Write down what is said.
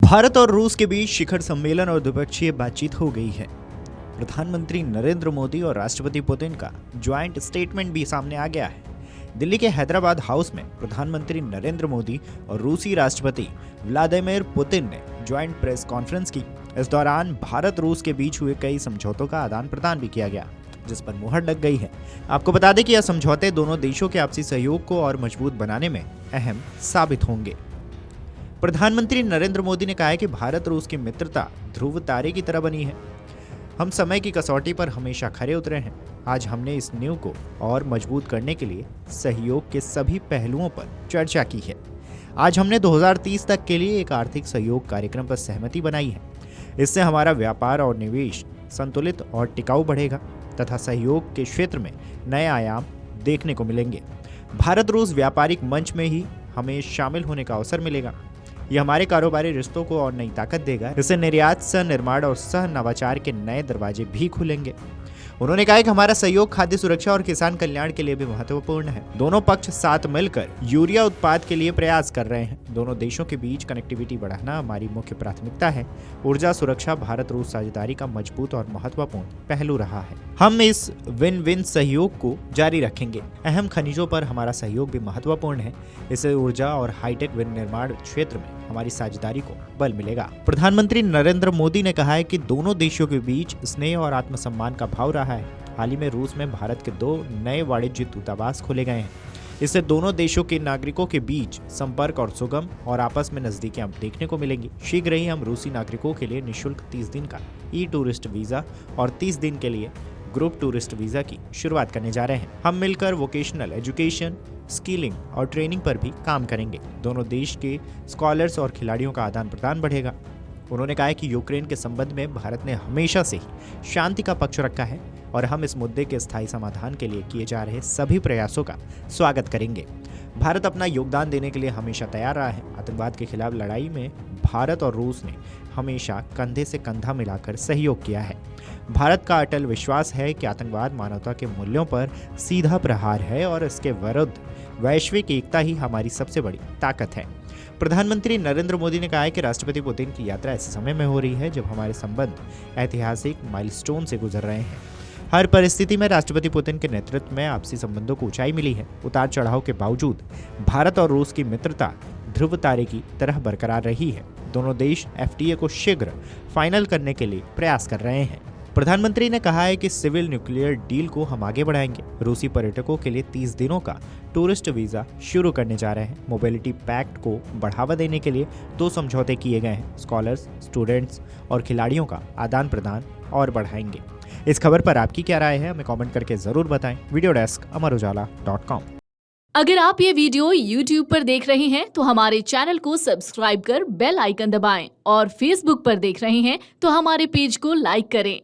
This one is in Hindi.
भारत और रूस के बीच शिखर सम्मेलन और द्विपक्षीय बातचीत हो गई है। प्रधानमंत्री नरेंद्र मोदी और राष्ट्रपति पुतिन का ज्वाइंट स्टेटमेंट भी सामने आ गया है। दिल्ली के हैदराबाद हाउस में प्रधानमंत्री नरेंद्र मोदी और रूसी राष्ट्रपति व्लादिमीर पुतिन ने ज्वाइंट प्रेस कॉन्फ्रेंस की। इस दौरान भारत रूस के बीच हुए कई समझौतों का आदान प्रदान भी किया गया, जिस पर मुहर लग गई है। आपको बता दें कि यह समझौते दोनों देशों के आपसी सहयोग को और मजबूत बनाने में अहम साबित होंगे। प्रधानमंत्री नरेंद्र मोदी ने कहा है कि भारत रूस की मित्रता ध्रुव तारे की तरह बनी है। हम समय की कसौटी पर हमेशा खरे उतरे हैं। आज हमने इस नींव को और मजबूत करने के लिए सहयोग के सभी पहलुओं पर चर्चा की है। आज हमने 2030 तक के लिए एक आर्थिक सहयोग कार्यक्रम पर सहमति बनाई है। इससे हमारा व्यापार और निवेश संतुलित और टिकाऊ बढ़ेगा तथा सहयोग के क्षेत्र में नए आयाम देखने को मिलेंगे। भारत रूस व्यापारिक मंच में ही हमें शामिल होने का अवसर मिलेगा। यह हमारे कारोबारी रिश्तों को और नई ताकत देगा। इससे निर्यात, सह निर्माण और सह नवाचार के नए दरवाजे भी खुलेंगे। उन्होंने कहा कि हमारा सहयोग खाद्य सुरक्षा और किसान कल्याण के लिए भी महत्वपूर्ण है। दोनों पक्ष साथ मिलकर यूरिया उत्पाद के लिए प्रयास कर रहे हैं। दोनों देशों के बीच कनेक्टिविटी बढ़ाना हमारी मुख्य प्राथमिकता है। ऊर्जा सुरक्षा भारत रूस साझेदारी का मजबूत और महत्वपूर्ण पहलू रहा है। हम इस विन विन सहयोग को जारी रखेंगे। अहम खनिजों पर हमारा सहयोग भी महत्वपूर्ण है। इससे ऊर्जा और हाईटेक विनिर्माण क्षेत्र में हमारी साझेदारी को बल मिलेगा। प्रधानमंत्री नरेंद्र मोदी ने कहा है कि दोनों देशों के बीच स्नेह और आत्मसम्मान का भाव रहा है। हाल ही में रूस में भारत के 2 नए वाणिज्य दूतावास खोले गए हैं। इससे दोनों देशों के नागरिकों के बीच संपर्क और सुगम और आपस में नजदीकियां देखने को मिलेंगी। शीघ्र ही हम रूसी नागरिकों के लिए निःशुल्क 30 दिन का ई-टूरिस्ट वीजा और 30 दिन के लिए ग्रुप टूरिस्ट वीजा की शुरुआत करने जा रहे हैं। हम मिलकर वोकेशनल एजुकेशन, स्किलिंग और ट्रेनिंग पर भी काम करेंगे। दोनों देश के स्कॉलर्स और खिलाड़ियों का आदान प्रदान बढ़ेगा। उन्होंने कहा कि यूक्रेन के संबंध में भारत ने हमेशा से ही शांति का पक्ष रखा है और हम इस मुद्दे के स्थायी समाधान के लिए किए जा रहे सभी प्रयासों का स्वागत करेंगे। भारत अपना योगदान देने के लिए हमेशा तैयार रहा है। आतंकवाद के खिलाफ लड़ाई में भारत और रूस ने हमेशा कंधे से कंधा मिलाकर सहयोग किया है। भारत का अटल विश्वास है कि आतंकवाद मानवता के मूल्यों पर सीधा प्रहार है और इसके विरुद्ध वैश्विक एकता ही हमारी सबसे बड़ी ताकत है। प्रधानमंत्री नरेंद्र मोदी ने कहा है कि राष्ट्रपति पुतिन की यात्रा ऐसे समय में हो रही है जब हमारे संबंध ऐतिहासिक माइलस्टोन से गुजर रहे हैं। हर परिस्थिति में राष्ट्रपति पुतिन के नेतृत्व में आपसी संबंधों को ऊंचाई मिली है। उतार चढ़ाव के बावजूद भारत और रूस की मित्रता ध्रुव तारे की तरह बरकरार रही है। दोनों देश एफटीए को शीघ्र फाइनल करने के लिए प्रयास कर रहे हैं। प्रधानमंत्री ने कहा है कि सिविल न्यूक्लियर डील को हम आगे बढ़ाएंगे। रूसी पर्यटकों के लिए 30 दिनों का टूरिस्ट वीजा शुरू करने जा रहे हैं। मोबिलिटी पैक्ट को बढ़ावा देने के लिए 2 समझौते किए गए हैं। स्कॉलर्स, स्टूडेंट्स और खिलाड़ियों का आदान प्रदान और बढ़ाएंगे। इस खबर पर आपकी क्या राय है, हमें कमेंट करके जरूर बताएं। Video desk amarujala.com। अगर आप ये वीडियो YouTube पर देख रहे हैं तो हमारे चैनल को सब्सक्राइब कर बेल आइकन दबाएं और Facebook पर देख रहे हैं तो हमारे पेज को लाइक करें।